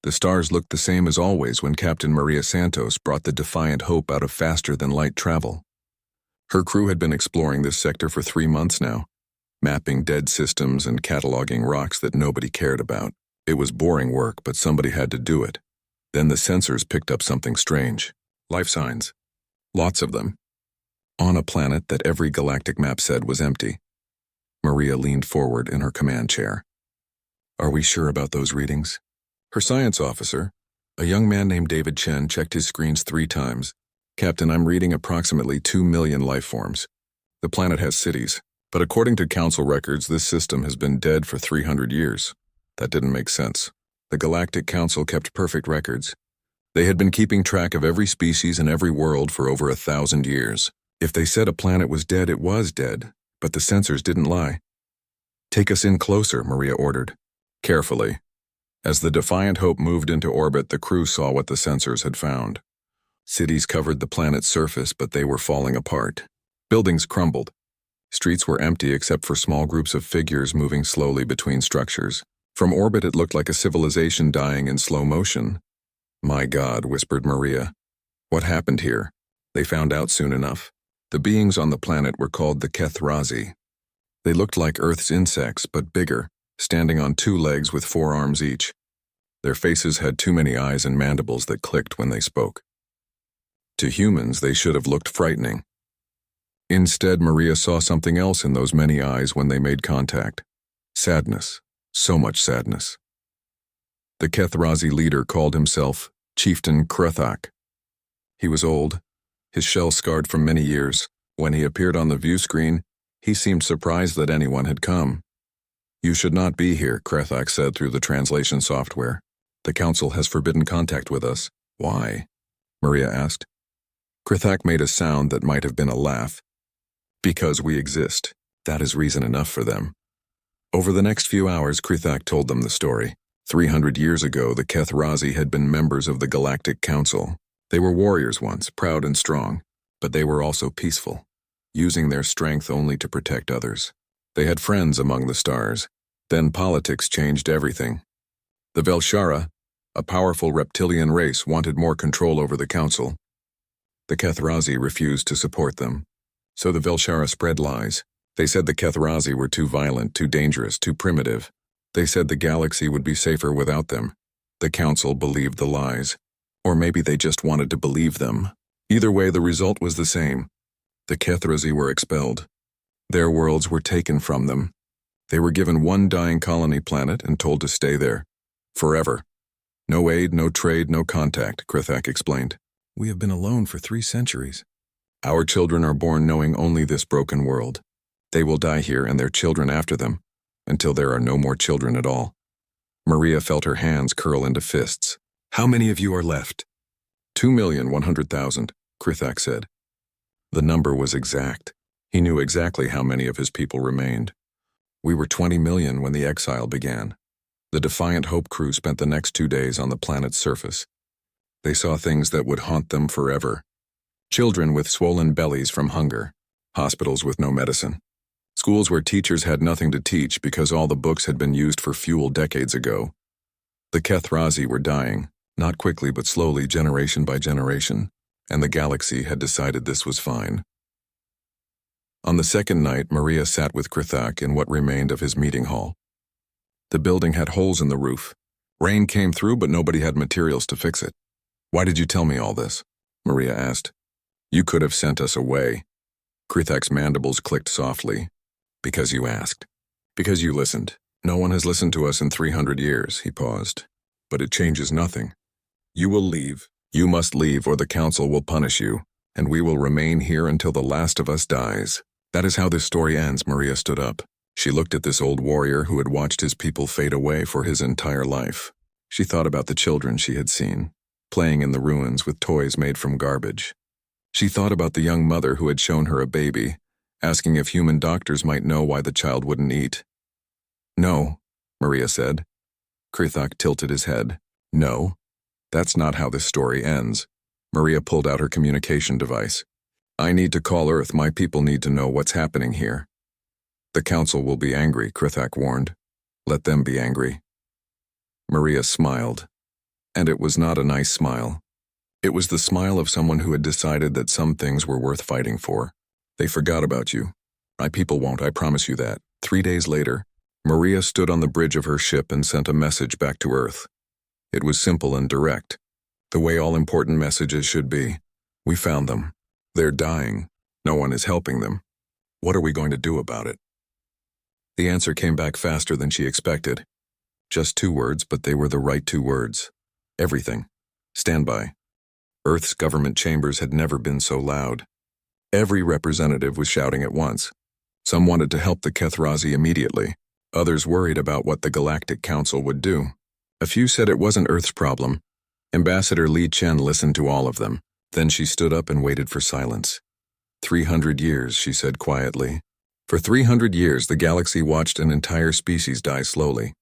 The stars looked the same as always when Captain Maria Santos brought the Defiant Hope out of faster-than-light travel. Her crew had been exploring this sector for 3 months now, mapping dead systems and cataloging rocks that nobody cared about. It was boring work, but somebody had to do it. Then the sensors picked up something strange. Life signs. Lots of them. On a planet that every galactic map said was empty. Maria leaned forward in her command chair. Are we sure about those readings? Her science officer, a young man named David Chen, checked his screens 3 times. Captain, I'm reading approximately 2 million life forms. The planet has cities, but according to Council records, this system has been dead for 300 years. That didn't make sense. The Galactic Council kept perfect records. They had been keeping track of every species in every world for over 1,000 years. If they said a planet was dead, it was dead, but the sensors didn't lie. Take us in closer, Maria ordered. Carefully. As the Defiant Hope moved into orbit, the crew saw what the sensors had found. Cities covered the planet's surface, but they were falling apart. Buildings crumbled. Streets were empty except for small groups of figures moving slowly between structures. From orbit, it looked like a civilization dying in slow motion. My God, whispered Maria. What happened here? They found out soon enough. The beings on the planet were called the Kethrazi. They looked like Earth's insects, but bigger, standing on 2 legs with 4 arms each. Their faces had too many eyes and mandibles that clicked when they spoke. To humans, they should have looked frightening. Instead, Maria saw something else in those many eyes when they made contact. Sadness. So much sadness. The Kethrazi leader called himself Chieftain Krethak. He was old, his shell scarred from many years. When he appeared on the view screen, he seemed surprised that anyone had come. You should not be here, Krethak said through the translation software. The Council has forbidden contact with us. Why? Maria asked. Krethak made a sound that might have been a laugh. Because we exist. That is reason enough for them. Over the next few hours, Krethak told them the story. 300 years ago, the Kethrazi had been members of the Galactic Council. They were warriors once, proud and strong, but they were also peaceful, using their strength only to protect others. They had friends among the stars. Then politics changed everything. The Velshara, a powerful reptilian race, wanted more control over the Council. The Kethrazi refused to support them. So the Velshara spread lies. They said the Kethrazi were too violent, too dangerous, too primitive. They said the galaxy would be safer without them. The Council believed the lies. Or maybe they just wanted to believe them. Either way, the result was the same. The Kethrazi were expelled. Their worlds were taken from them. They were given one dying colony planet and told to stay there. Forever. No aid, no trade, no contact, Krethak explained. We have been alone for 3 centuries. Our children are born knowing only this broken world. They will die here and their children after them, until there are no more children at all. Maria felt her hands curl into fists. How many of you are left? 2,100,000, Krethak said. The number was exact. He knew exactly how many of his people remained. We were 20 million when the exile began. The Defiant Hope crew spent the next 2 days on the planet's surface. They saw things that would haunt them forever. Children with swollen bellies from hunger. Hospitals with no medicine. Schools where teachers had nothing to teach because all the books had been used for fuel decades ago. The Kethrazi were dying, not quickly but slowly, generation by generation, and the galaxy had decided this was fine. On the second night, Maria sat with Krethak in what remained of his meeting hall. The building had holes in the roof. Rain came through, but nobody had materials to fix it. Why did you tell me all this? Maria asked. You could have sent us away. Krethak's mandibles clicked softly. Because you asked. Because you listened. No one has listened to us in 300 years, he paused. But it changes nothing. You will leave. You must leave or the Council will punish you, and we will remain here until the last of us dies. That is how this story ends. Maria stood up. She looked at this old warrior who had watched his people fade away for his entire life. She thought about the children she had seen, playing in the ruins with toys made from garbage. She thought about the young mother who had shown her a baby, asking if human doctors might know why the child wouldn't eat. No, Maria said. Krethak tilted his head. No, that's not how this story ends. Maria pulled out her communication device. I need to call Earth. My people need to know what's happening here. The Council will be angry, Krethak warned. Let them be angry. Maria smiled. And it was not a nice smile. It was the smile of someone who had decided that some things were worth fighting for. They forgot about you. My people won't, I promise you that. 3 days later, Maria stood on the bridge of her ship and sent a message back to Earth. It was simple and direct, the way all important messages should be. We found them. They're dying. No one is helping them. What are we going to do about it? The answer came back faster than she expected. Just 2 words, but they were the right 2 words. Everything. Stand by. Earth's government chambers had never been so loud. Every representative was shouting at once. Some wanted to help the Kethrazi immediately. Others worried about what the Galactic Council would do. A few said it wasn't Earth's problem. Ambassador Li Chen listened to all of them. Then she stood up and waited for silence. 300 years, she said quietly. For 300 years, the galaxy watched an entire species die slowly.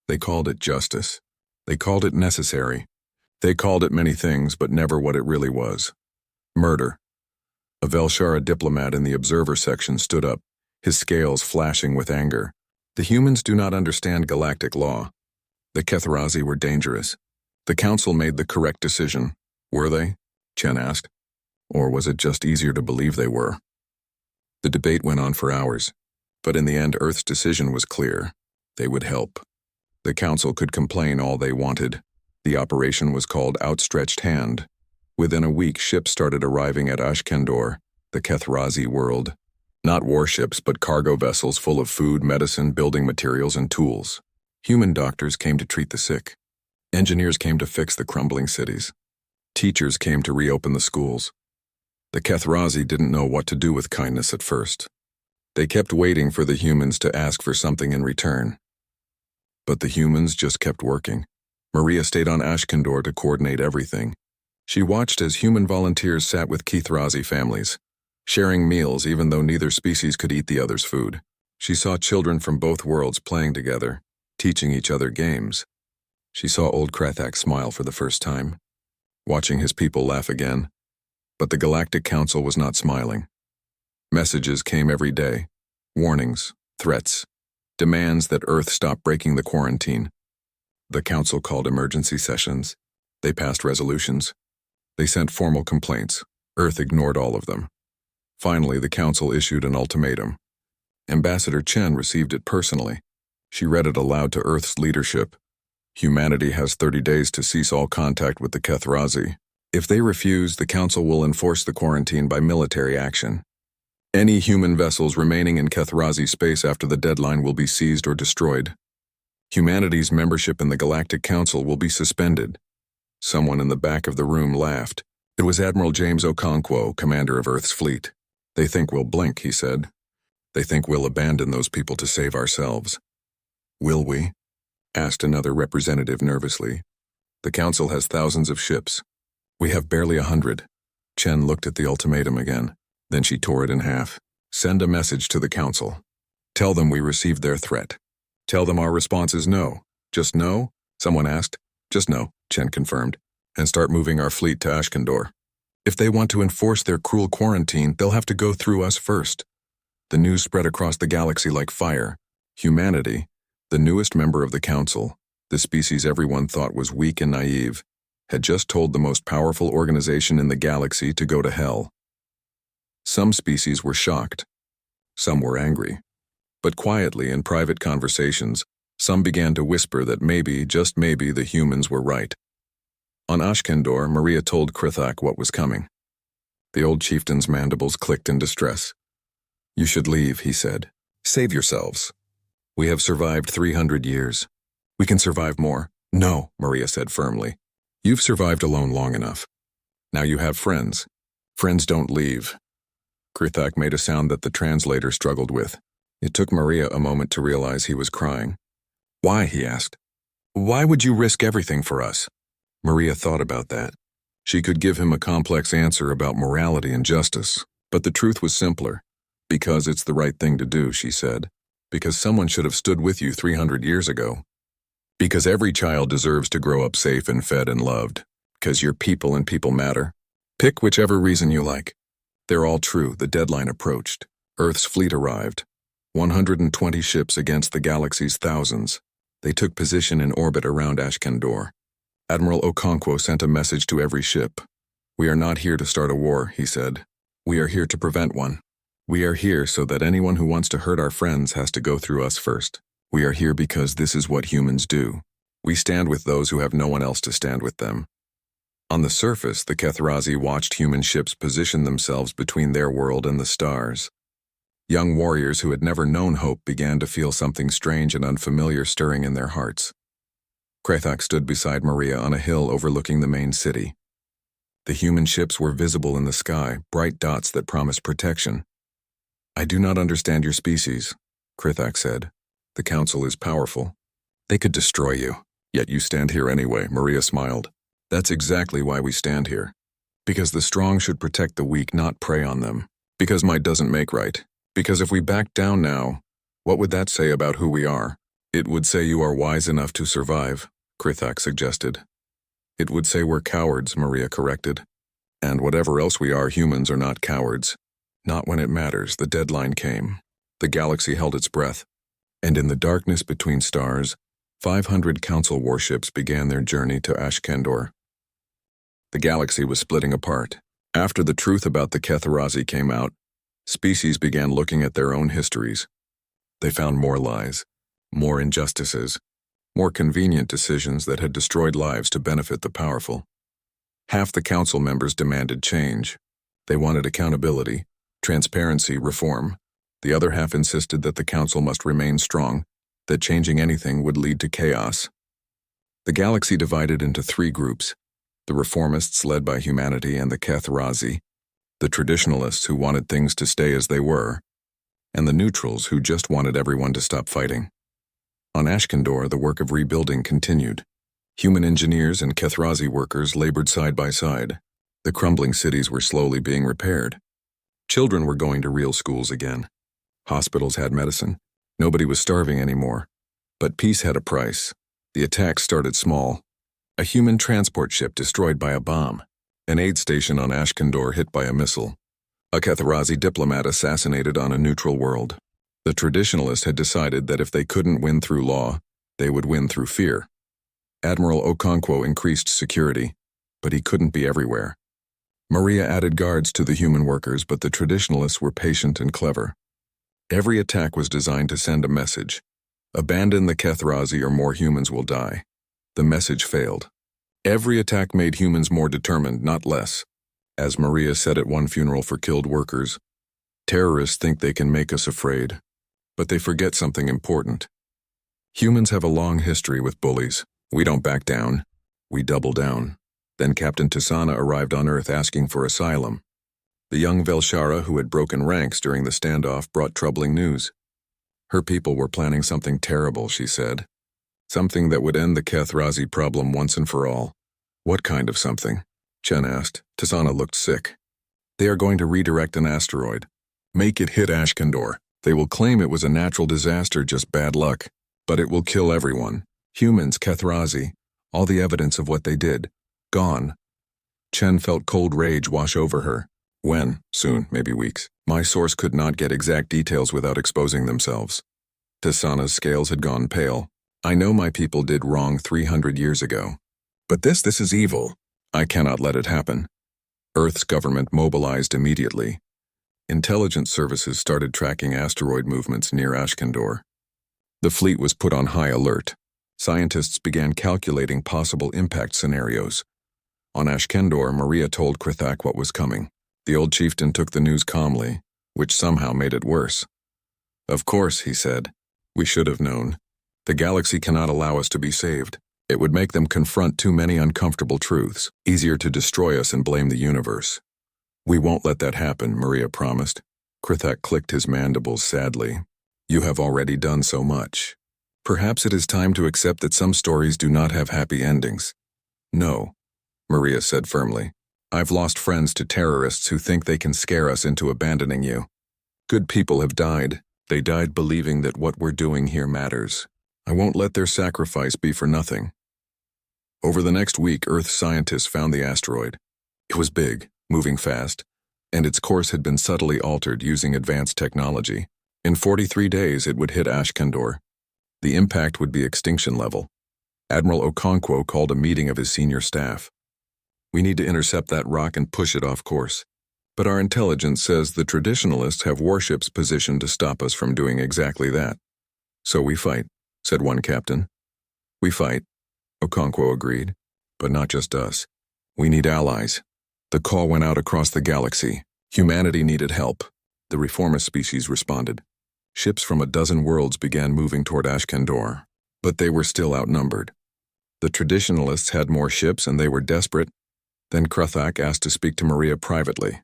They called it justice. They called it necessary. They called it many things, but never what it really was. Murder. A Velshara diplomat in the observer section stood up, his scales flashing with anger. The humans do not understand galactic law. The Kethrazi were dangerous. The council made the correct decision. Were they? Chen asked. Or was it just easier to believe they were? The debate went on for hours, but in the end Earth's decision was clear. They would help. The council could complain all they wanted. The operation was called Outstretched Hand. Within a week, ships started arriving at Ashkendor, the Kethrazi world. Not warships, but cargo vessels full of food, medicine, building materials, and tools. Human doctors came to treat the sick. Engineers came to fix the crumbling cities. Teachers came to reopen the schools. The Kethrazi didn't know what to do with kindness at first. They kept waiting for the humans to ask for something in return. But the humans just kept working. Maria stayed on Ashkendor to coordinate everything. She watched as human volunteers sat with Kethrazi families, sharing meals even though neither species could eat the other's food. She saw children from both worlds playing together, teaching each other games. She saw old Krathak smile for the first time, watching his people laugh again. But the Galactic Council was not smiling. Messages came every day. Warnings, threats, demands that Earth stop breaking the quarantine. The Council called emergency sessions. They passed resolutions. They sent formal complaints. Earth ignored all of them. Finally, the Council issued an ultimatum. Ambassador Chen received it personally. She read it aloud to Earth's leadership. Humanity has 30 days to cease all contact with the Kethrazi. If they refuse, the Council will enforce the quarantine by military action. Any human vessels remaining in Kethrazi space after the deadline will be seized or destroyed. Humanity's membership in the Galactic Council will be suspended. Someone in the back of the room laughed. It was Admiral James Okonkwo, commander of Earth's fleet. They think we'll blink, he said. They think we'll abandon those people to save ourselves. Will we? Asked another representative nervously. The Council has thousands of ships. We have barely 100. Chen looked at the ultimatum again. Then she tore it in half. Send a message to the Council. Tell them we received their threat. Tell them our response is no. Just no? Someone asked. Just no, Chen confirmed. And start moving our fleet to Ashkendor. If they want to enforce their cruel quarantine, they'll have to go through us first. The news spread across the galaxy like fire. Humanity, the newest member of the Council, the species everyone thought was weak and naive, had just told the most powerful organization in the galaxy to go to hell. Some species were shocked. Some were angry. But quietly, in private conversations, some began to whisper that maybe, just maybe, the humans were right. On Ashkendor, Maria told Krathak what was coming. The old chieftain's mandibles clicked in distress. You should leave, he said. Save yourselves. We have survived 300 years. We can survive more. No, Maria said firmly. You've survived alone long enough. Now you have friends. Friends don't leave. Krathak made a sound that the translator struggled with. It took Maria a moment to realize he was crying. Why, he asked. Why would you risk everything for us? Maria thought about that. She could give him a complex answer about morality and justice, but the truth was simpler. Because it's the right thing to do, she said. Because someone should have stood with you 300 years ago. Because every child deserves to grow up safe and fed and loved. Because you're people and people matter. Pick whichever reason you like. They're all true. The deadline approached. Earth's fleet arrived. 120 ships against the galaxy's thousands. They took position in orbit around Ashkendor. Admiral Okonkwo sent a message to every ship. "We are not here to start a war," he said. "We are here to prevent one. We are here so that anyone who wants to hurt our friends has to go through us first. We are here because this is what humans do. We stand with those who have no one else to stand with them." On the surface, the Kethrazi watched human ships position themselves between their world and the stars. Young warriors who had never known hope began to feel something strange and unfamiliar stirring in their hearts. Krethak stood beside Maria on a hill overlooking the main city. The human ships were visible in the sky, bright dots that promised protection. "I do not understand your species," Krethak said. "The Council is powerful. They could destroy you, yet you stand here anyway," Maria smiled. "That's exactly why we stand here. Because the strong should protect the weak, not prey on them. Because might doesn't make right. Because if we back down now, what would that say about who we are?" "It would say you are wise enough to survive," Krithak suggested. "It would say we're cowards," Maria corrected. "And whatever else we are, humans are not cowards. Not when it matters." The deadline came. The galaxy held its breath, and in the darkness between stars, 500 Council warships began their journey to Ashkendor. The galaxy was splitting apart. After the truth about the Kethrazi came out, species began looking at their own histories. They found more lies, more injustices, more convenient decisions that had destroyed lives to benefit the powerful. Half the Council members demanded change. They wanted accountability, transparency, reform. The other half insisted that the Council must remain strong, that changing anything would lead to chaos. The galaxy divided into three groups: the reformists led by humanity and the Kethrazi, the traditionalists who wanted things to stay as they were, and the neutrals who just wanted everyone to stop fighting. On Ashkendor, the work of rebuilding continued. Human engineers and Kethrazi workers labored side by side. The crumbling cities were slowly being repaired. Children were going to real schools again. Hospitals had medicine. Nobody was starving anymore. But peace had a price. The attacks started small. A human transport ship destroyed by a bomb. An aid station on Ashkendor hit by a missile. A Kethrazi diplomat assassinated on a neutral world. The traditionalists had decided that if they couldn't win through law, they would win through fear. Admiral Okonkwo increased security, but he couldn't be everywhere. Maria added guards to the human workers, but the traditionalists were patient and clever. Every attack was designed to send a message. Abandon the Kethrazi or more humans will die. The message failed. Every attack made humans more determined, not less. As Maria said at one funeral for killed workers, "Terrorists think they can make us afraid, but they forget something important. Humans have a long history with bullies. We don't back down. We double down." Then Captain Tisana arrived on Earth asking for asylum. The young Velshara, who had broken ranks during the standoff, brought troubling news. Her people were planning something terrible, she said. Something that would end the Kethrazi problem once and for all. "What kind of something?" Chen asked. Tisana looked sick. "They are going to redirect an asteroid. Make it hit Ashkendor. They will claim it was a natural disaster, just bad luck. But it will kill everyone. Humans, Kethrazi, all the evidence of what they did. Gone." Chen felt cold rage wash over her. "When? Soon, maybe weeks. My source could not get exact details without exposing themselves." Tisana's scales had gone pale. "I know my people did wrong 300 years ago. But this is evil. I cannot let it happen." Earth's government mobilized immediately. Intelligence services started tracking asteroid movements near Ashkendor. The fleet was put on high alert. Scientists began calculating possible impact scenarios. On Ashkendor, Maria told Krithak what was coming. The old chieftain took the news calmly, which somehow made it worse. "Of course," he said. "We should have known. The galaxy cannot allow us to be saved. It would make them confront too many uncomfortable truths. Easier to destroy us and blame the universe." "We won't let that happen," Maria promised. Krithak clicked his mandibles sadly. "You have already done so much. Perhaps it is time to accept that some stories do not have happy endings." "No," Maria said firmly. "I've lost friends to terrorists who think they can scare us into abandoning you. Good people have died. They died believing that what we're doing here matters. I won't let their sacrifice be for nothing." Over the next week, Earth scientists found the asteroid. It was big, moving fast, and its course had been subtly altered using advanced technology. In 43 days, it would hit Ashkendor. The impact would be extinction level. Admiral Okonkwo called a meeting of his senior staff. We need to intercept that rock and push it off course. But our intelligence says the traditionalists have warships positioned to stop us from doing exactly that. So we fight, said one captain. We fight, Okonkwo agreed. But not just us. We need allies. The call went out across the galaxy. Humanity needed help. The reformist species responded. Ships from a dozen worlds began moving toward Ashkandor, but they were still outnumbered. The traditionalists had more ships and they were desperate. Then Kruthak asked to speak to Maria privately.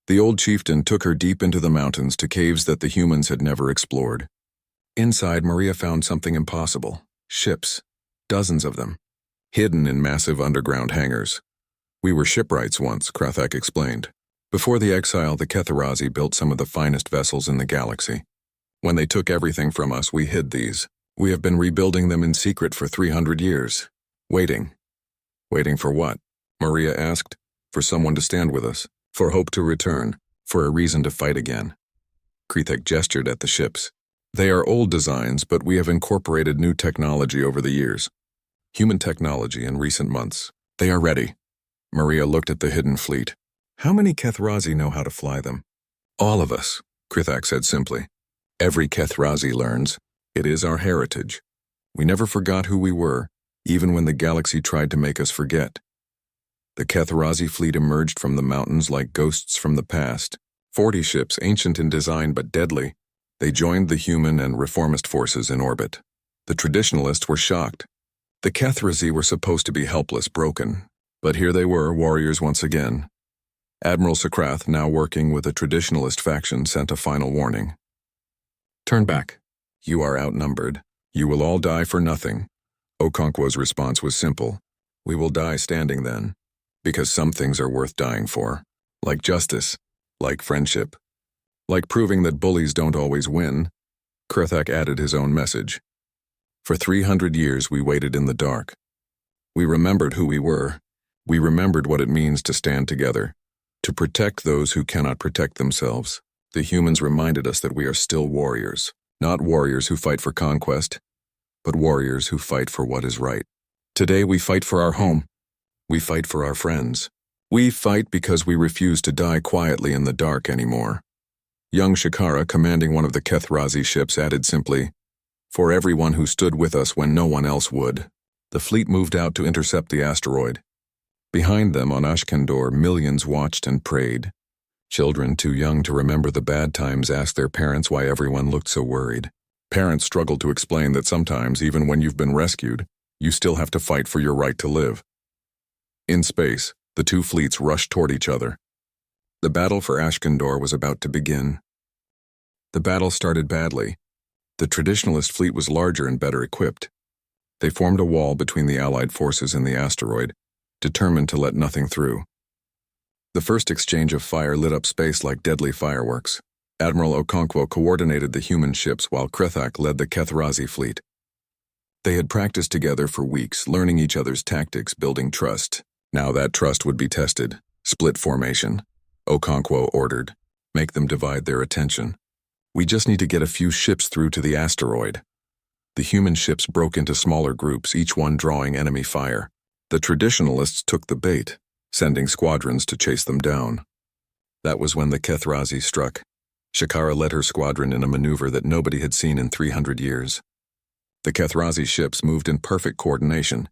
The old chieftain took her deep into the mountains to caves that the humans had never explored. Inside, Maria found something impossible. Ships. Dozens of them. Hidden in massive underground hangars. We were shipwrights once, Kruthak explained. Before the exile, the Ketherazi built some of the finest vessels in the galaxy. When they took everything from us, we hid these. We have been rebuilding them in secret for 300 years. Waiting. Waiting for what? Maria asked. For someone to stand with us. For hope to return. For a reason to fight again. Kruthak gestured at the ships. They are old designs, but we have incorporated new technology over the years. Human technology in recent months. They are ready. Maria looked at the hidden fleet. How many Ketherazi know how to fly them? All of us, Kruthak said simply. Every Ketherazi learns. It is our heritage. We never forgot who we were, even when the galaxy tried to make us forget. The Ketherazi fleet emerged from the mountains like ghosts from the past. 40 ships, ancient in design but deadly. They joined the human and reformist forces in orbit. The traditionalists were shocked. The Ketherazi were supposed to be helpless, broken. But here they were, warriors once again. Admiral Sakrath, now working with the traditionalist faction, sent a final warning. Turn back. You are outnumbered. You will all die for nothing. Okonkwo's response was simple. We will die standing then. Because some things are worth dying for. Like justice. Like friendship. Like proving that bullies don't always win. Kruthak added his own message. For 300 years we waited in the dark. We remembered who we were. We remembered what it means to stand together. To protect those who cannot protect themselves. The humans reminded us that we are still warriors. Not warriors who fight for conquest, but warriors who fight for what is right. Today we fight for our home. We fight for our friends. We fight because we refuse to die quietly in the dark anymore. Young Shikara, commanding one of the Ketherazi ships, added simply, for everyone who stood with us when no one else would. The fleet moved out to intercept the asteroid. Behind them on Ashkandor, millions watched and prayed. Children too young to remember the bad times asked their parents why everyone looked so worried. Parents struggled to explain that sometimes, even when you've been rescued, you still have to fight for your right to live. In space, the two fleets rushed toward each other. The battle for Ashkandor was about to begin. The battle started badly. The traditionalist fleet was larger and better equipped. They formed a wall between the Allied forces and the asteroid, determined to let nothing through. The first exchange of fire lit up space like deadly fireworks. Admiral Okonkwo coordinated the human ships while Kruthak led the Ketherazi fleet. They had practiced together for weeks, learning each other's tactics, building trust. Now that trust would be tested. Split formation. Okonkwo ordered. Make them divide their attention. We just need to get a few ships through to the asteroid. The human ships broke into smaller groups, each one drawing enemy fire. The traditionalists took the bait, sending squadrons to chase them down. That was when the Ketherazi struck. Shikara led her squadron in a maneuver that nobody had seen in 300 years. The Ketherazi ships moved in perfect coordination,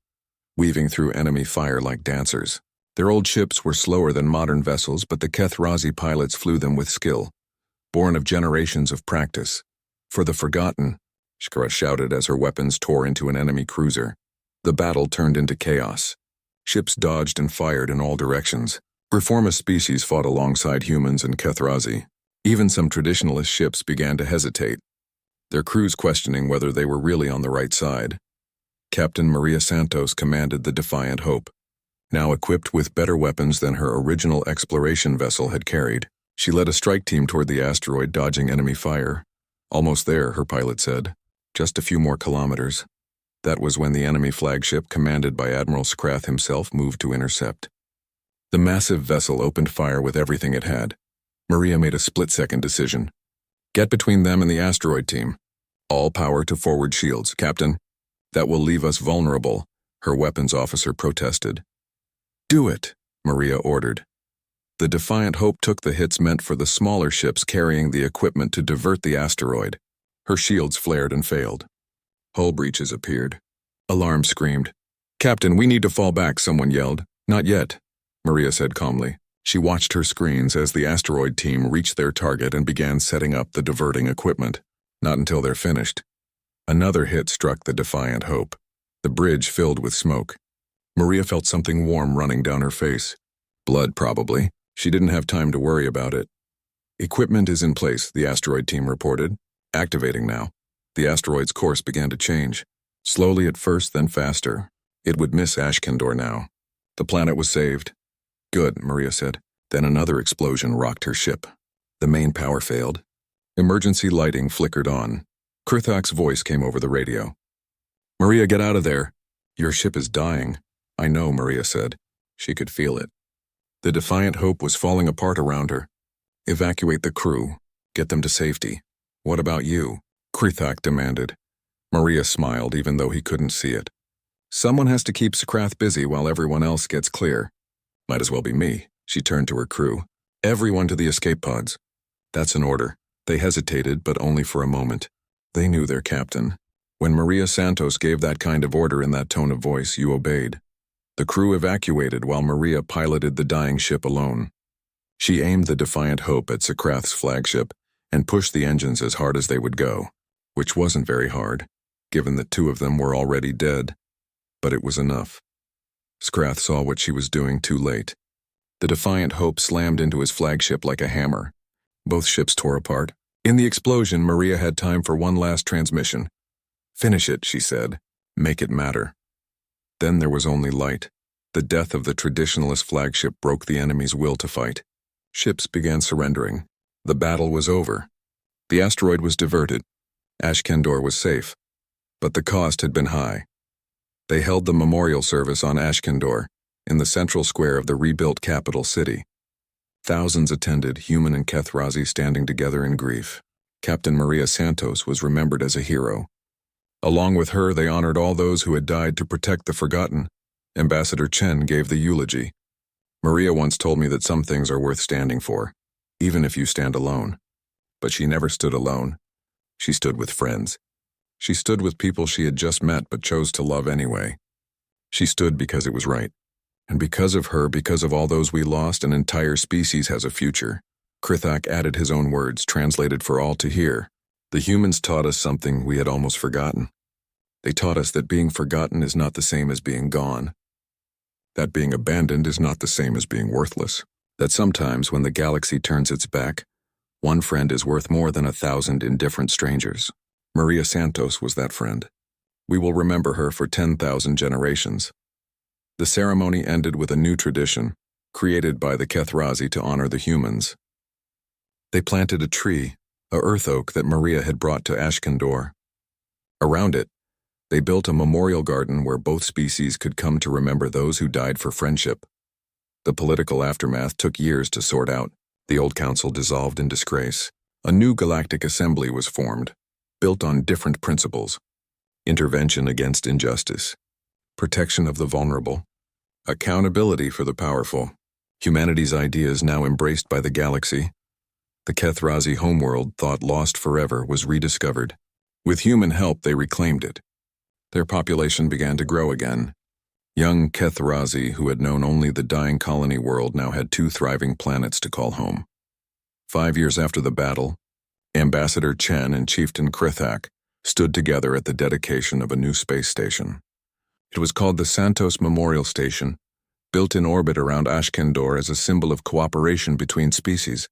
weaving through enemy fire like dancers. Their old ships were slower than modern vessels, but the Ketherazi pilots flew them with skill, born of generations of practice. For the forgotten, Shikara shouted as her weapons tore into an enemy cruiser. The battle turned into chaos. Ships dodged and fired in all directions. Reformist species fought alongside humans and Ketherazi. Even some traditionalist ships began to hesitate, their crews questioning whether they were really on the right side. Captain Maria Santos commanded the Defiant Hope. Now equipped with better weapons than her original exploration vessel had carried, she led a strike team toward the asteroid, dodging enemy fire. Almost there, her pilot said. Just a few more kilometers. That was when the enemy flagship, commanded by Admiral Sakrath himself, moved to intercept. The massive vessel opened fire with everything it had. Maria made a split-second decision. Get between them and the asteroid team. All power to forward shields, Captain. That will leave us vulnerable, her weapons officer protested. Do it, Maria ordered. The Defiant Hope took the hits meant for the smaller ships carrying the equipment to divert the asteroid. Her shields flared and failed. Hull breaches appeared. Alarm screamed. Captain, we need to fall back, someone yelled. Not yet, Maria said calmly. She watched her screens as the asteroid team reached their target and began setting up the diverting equipment. Not until they're finished. Another hit struck the Defiant Hope. The bridge filled with smoke. Maria felt something warm running down her face. Blood, probably. She didn't have time to worry about it. Equipment is in place, the asteroid team reported. Activating now. The asteroid's course began to change. Slowly at first, then faster. It would miss Ashkandor now. The planet was saved. Good, Maria said. Then another explosion rocked her ship. The main power failed. Emergency lighting flickered on. Krithak's voice came over the radio. Maria, get out of there. Your ship is dying. I know, Maria said. She could feel it. The Defiant Hope was falling apart around her. Evacuate the crew. Get them to safety. What about you? Krithak demanded. Maria smiled even though he couldn't see it. Someone has to keep Skrath busy while everyone else gets clear. Might as well be me. She turned to her crew. Everyone to the escape pods. That's an order. They hesitated, but only for a moment. They knew their captain. When Maria Santos gave that kind of order in that tone of voice, you obeyed. The crew evacuated while Maria piloted the dying ship alone. She aimed the Defiant Hope at Skrath's flagship and pushed the engines as hard as they would go, which wasn't very hard, given that two of them were already dead. But it was enough. Skrath saw what she was doing too late. The Defiant Hope slammed into his flagship like a hammer. Both ships tore apart. In the explosion, Maria had time for one last transmission. Finish it, she said. Make it matter. Then there was only light. The death of the traditionalist flagship broke the enemy's will to fight. Ships began surrendering. The battle was over. The asteroid was diverted. Ashkandor was safe. But the cost had been high. They held the memorial service on Ashkandor, in the central square of the rebuilt capital city. Thousands attended, human and Kethrazi standing together in grief. Captain Maria Santos was remembered as a hero. Along with her, they honored all those who had died to protect the forgotten. Ambassador Chen gave the eulogy. Maria once told me that some things are worth standing for, even if you stand alone. But she never stood alone. She stood with friends. She stood with people she had just met but chose to love anyway. She stood because it was right. And because of her, because of all those we lost, an entire species has a future. Krithak added his own words, translated for all to hear. The humans taught us something we had almost forgotten. They taught us that being forgotten is not the same as being gone. That being abandoned is not the same as being worthless. That sometimes when the galaxy turns its back, one friend is worth more than 1,000 indifferent strangers. Maria Santos was that friend. We will remember her for 10,000 generations. The ceremony ended with a new tradition, created by the Kethrazi to honor the humans. They planted a tree, a earth oak that Maria had brought to Ashkandor. Around it, they built a memorial garden where both species could come to remember those who died for friendship. The political aftermath took years to sort out. The old council dissolved in disgrace. A new galactic assembly was formed, built on different principles: intervention against injustice, protection of the vulnerable, accountability for the powerful. Humanity's ideas now embraced by the galaxy. The Kethrazi homeworld, thought lost forever, was rediscovered. With human help, they reclaimed it. Their population began to grow again. Young Kethrazi, who had known only the dying colony world, now had 2 thriving planets to call home. 5 years after the battle, Ambassador Chen and Chieftain Krithak stood together at the dedication of a new space station. It was called the Santos Memorial Station, built in orbit around Ashkandor as a symbol of cooperation between species.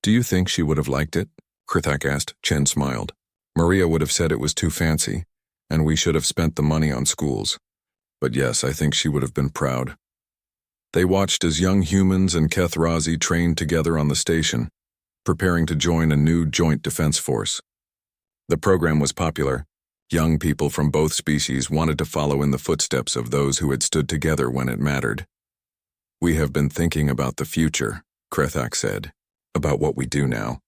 Do you think she would have liked it? Krithak asked. Chen smiled. Maria would have said it was too fancy, and we should have spent the money on schools. But yes, I think she would have been proud. They watched as young humans and Kethrazi trained together on the station, preparing to join a new joint defense force. The program was popular. Young people from both species wanted to follow in the footsteps of those who had stood together when it mattered. We have been thinking about the future, Krithak said, about what we do now.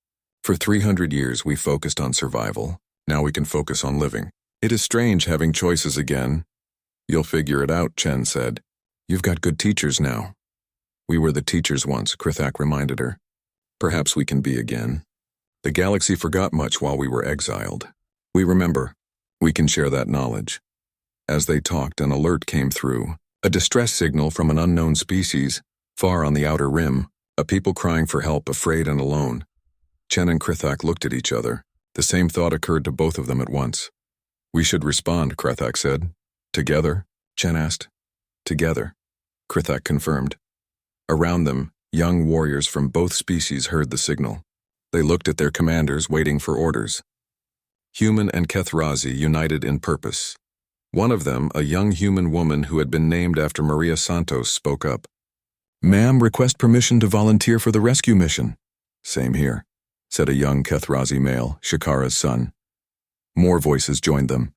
For 300 years we focused on survival. Now we can focus on living. It is strange having choices again. You'll figure it out, Chen said. You've got good teachers now. We were the teachers once, Krithak reminded her. Perhaps we can be again. The galaxy forgot much while we were exiled. We remember. We can share that knowledge. As they talked, an alert came through. A distress signal from an unknown species, far on the outer rim, a people crying for help, afraid and alone. Chen and Krithak looked at each other. The same thought occurred to both of them at once. We should respond, Krithak said. Together? Chen asked. Together, Krithak confirmed. Around them, young warriors from both species heard the signal. They looked at their commanders, waiting for orders. Human and Kethrazi united in purpose. One of them, a young human woman who had been named after Maria Santos, spoke up. Ma'am, request permission to volunteer for the rescue mission. Same here, said a young Kethrazi male, Shakara's son. More voices joined them.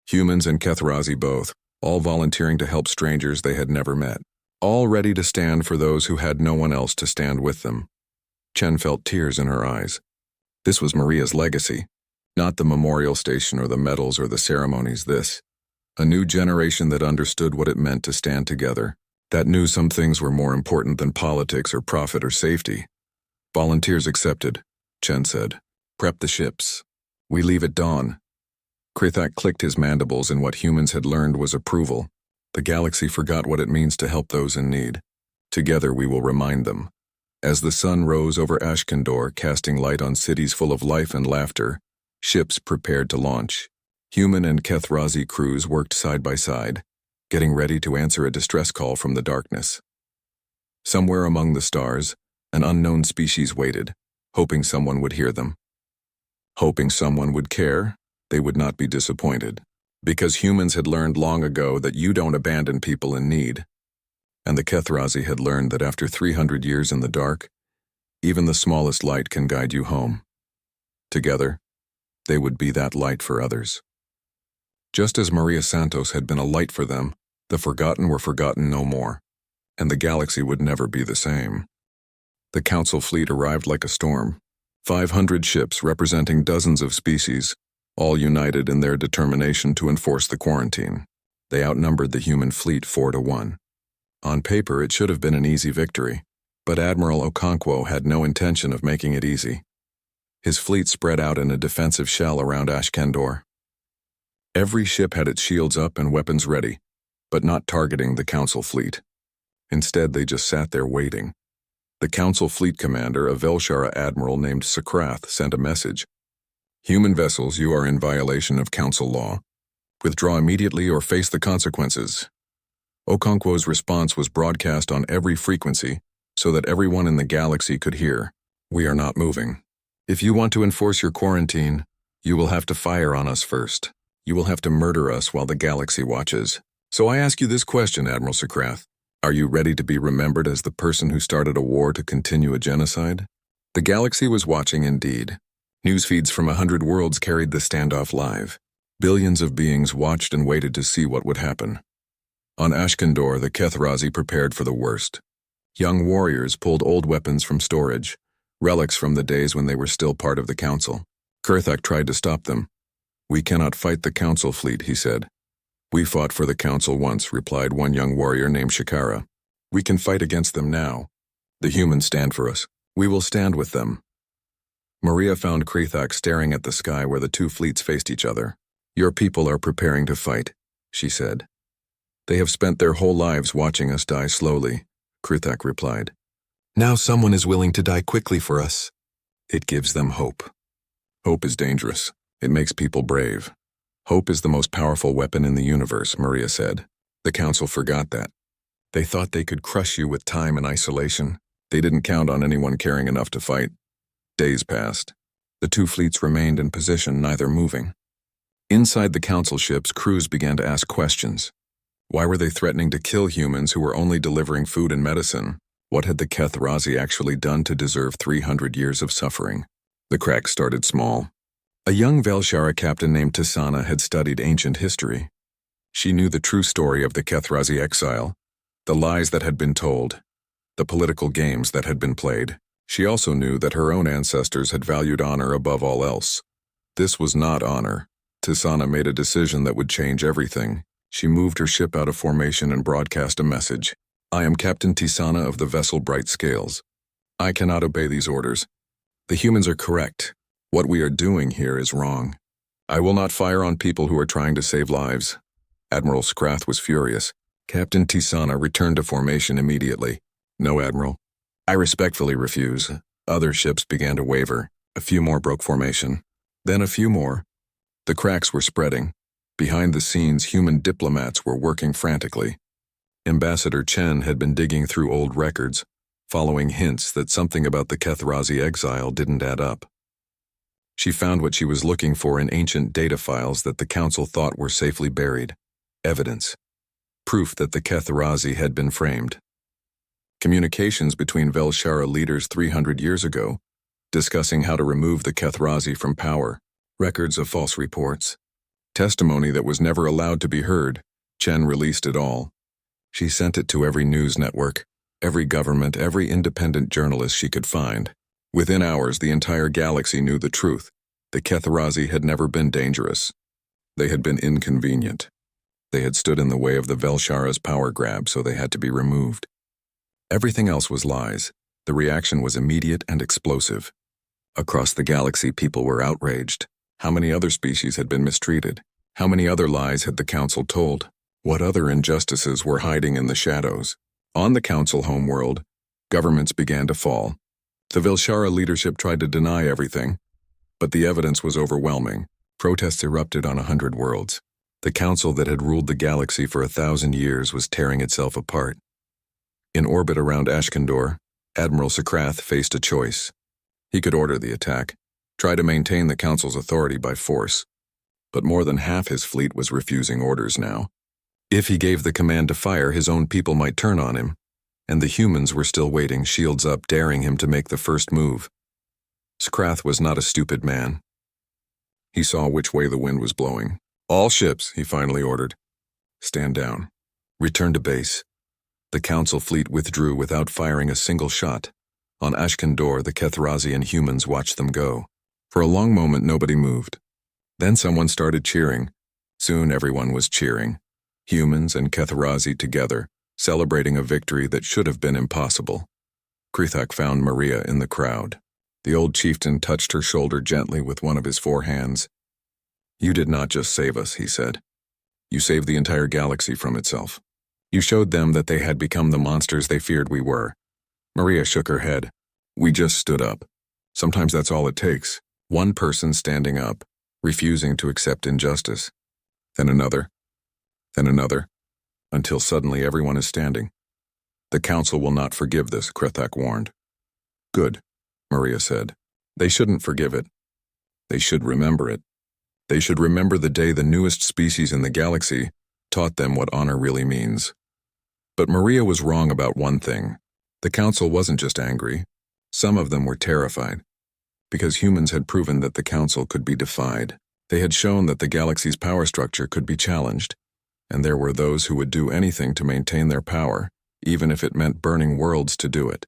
Humans and Kethrazi both, all volunteering to help strangers they had never met. All ready to stand for those who had no one else to stand with them. Chen felt tears in her eyes. This was Maria's legacy. Not the memorial station or the medals or the ceremonies, this. A new generation that understood what it meant to stand together, that knew some things were more important than politics or profit or safety. Volunteers accepted, Chen said. Prep the ships. We leave at dawn. Krithak clicked his mandibles, and what humans had learned was approval. The galaxy forgot what it means to help those in need. Together we will remind them. As the sun rose over Ashkandor, casting light on cities full of life and laughter, ships prepared to launch. Human and Kethrazi crews worked side by side, getting ready to answer a distress call from the darkness. Somewhere among the stars, an unknown species waited, hoping someone would hear them. Hoping someone would care, they would not be disappointed. Because humans had learned long ago that you don't abandon people in need. And the Kethrazi had learned that after 300 years in the dark, even the smallest light can guide you home. Together, they would be that light for others. Just as Maria Santos had been a light for them, the forgotten were forgotten no more, and the galaxy would never be the same. The Council fleet arrived like a storm. 500 ships representing dozens of species, all united in their determination to enforce the quarantine. They outnumbered the human fleet 4-1. On paper, it should have been an easy victory, but Admiral Okonkwo had no intention of making it easy. His fleet spread out in a defensive shell around Ashkandor. Every ship had its shields up and weapons ready, but not targeting the Council fleet. Instead, they just sat there waiting. The Council fleet commander, a Velshara admiral named Sakrath, sent a message. Human vessels, you are in violation of Council law. Withdraw immediately or face the consequences. Okonkwo's response was broadcast on every frequency so that everyone in the galaxy could hear. We are not moving. If you want to enforce your quarantine, you will have to fire on us first. You will have to murder us while the galaxy watches. So I ask you this question, Admiral Sakrath. Are you ready to be remembered as the person who started a war to continue a genocide? The galaxy was watching indeed. News feeds from 100 worlds carried the standoff live. Billions of beings watched and waited to see what would happen. On Ashkandor, the Kethrazi prepared for the worst. Young warriors pulled old weapons from storage, relics from the days when they were still part of the Council. Krithak tried to stop them. We cannot fight the Council fleet, he said. We fought for the Council once, replied one young warrior named Shakara. We can fight against them now. The humans stand for us. We will stand with them. Maria found Krithak staring at the sky where the two fleets faced each other. Your people are preparing to fight, she said. They have spent their whole lives watching us die slowly, Krithak replied. Now someone is willing to die quickly for us. It gives them hope. Hope is dangerous. It makes people brave. Hope is the most powerful weapon in the universe, Maria said. The Council forgot that. They thought they could crush you with time and isolation. They didn't count on anyone caring enough to fight. Days passed. The two fleets remained in position, neither moving. Inside the Council ships, crews began to ask questions. Why were they threatening to kill humans who were only delivering food and medicine? What had the Kethrazi actually done to deserve 300 years of suffering? The cracks started small. A young Velshara captain named Tisana had studied ancient history. She knew the true story of the Kethrazi exile, the lies that had been told, the political games that had been played. She also knew that her own ancestors had valued honor above all else. This was not honor. Tisana made a decision that would change everything. She moved her ship out of formation and broadcast a message. I am Captain Tisana of the vessel Bright Scales. I cannot obey these orders. The humans are correct. What we are doing here is wrong. I will not fire on people who are trying to save lives. Admiral Skrath was furious. Captain Tisana returned to formation immediately. No, Admiral. I respectfully refuse. Other ships began to waver. A few more broke formation. Then a few more. The cracks were spreading. Behind the scenes, human diplomats were working frantically. Ambassador Chen had been digging through old records, following hints that something about the Kethrazi exile didn't add up. She found what she was looking for in ancient data files that the Council thought were safely buried. Evidence. Proof that the Kethrazi had been framed. Communications between Velshara leaders 300 years ago, discussing how to remove the Kethrazi from power. Records of false reports. Testimony that was never allowed to be heard. Chen released it all. She sent it to every news network, every government, every independent journalist she could find. Within hours, the entire galaxy knew the truth. The Kethrazi had never been dangerous. They had been inconvenient. They had stood in the way of the Velshara's power grab, so they had to be removed. Everything else was lies. The reaction was immediate and explosive. Across the galaxy, people were outraged. How many other species had been mistreated? How many other lies had the Council told? What other injustices were hiding in the shadows? On the Council homeworld, governments began to fall. The Velshara leadership tried to deny everything, but the evidence was overwhelming. Protests erupted on 100 worlds. The Council that had ruled the galaxy for 1,000 years was tearing itself apart. In orbit around Ashkandor, Admiral Skrath faced a choice. He could order the attack, try to maintain the Council's authority by force, but more than half his fleet was refusing orders now. If he gave the command to fire, his own people might turn on him, and the humans were still waiting, shields up, daring him to make the first move. Skrath was not a stupid man. He saw which way the wind was blowing. All ships, he finally ordered. Stand down. Return to base. The Council fleet withdrew without firing a single shot. On Ashkandor, the Kethrazi and humans watched them go. For a long moment, nobody moved. Then someone started cheering. Soon everyone was cheering. Humans and Kethrazi together, celebrating a victory that should have been impossible. Krithak found Maria in the crowd. The old chieftain touched her shoulder gently with one of his 4 hands. You did not just save us, he said. You saved the entire galaxy from itself. You showed them that they had become the monsters they feared we were. Maria shook her head. We just stood up. Sometimes that's all it takes. One person standing up, refusing to accept injustice. Then another. Then another. Until suddenly everyone is standing. The Council will not forgive this, Krithak warned. Good, Maria said. They shouldn't forgive it. They should remember it. They should remember the day the newest species in the galaxy taught them what honor really means. But Maria was wrong about one thing. The Council wasn't just angry. Some of them were terrified. Because humans had proven that the Council could be defied. They had shown that the galaxy's power structure could be challenged. And there were those who would do anything to maintain their power, even if it meant burning worlds to do it.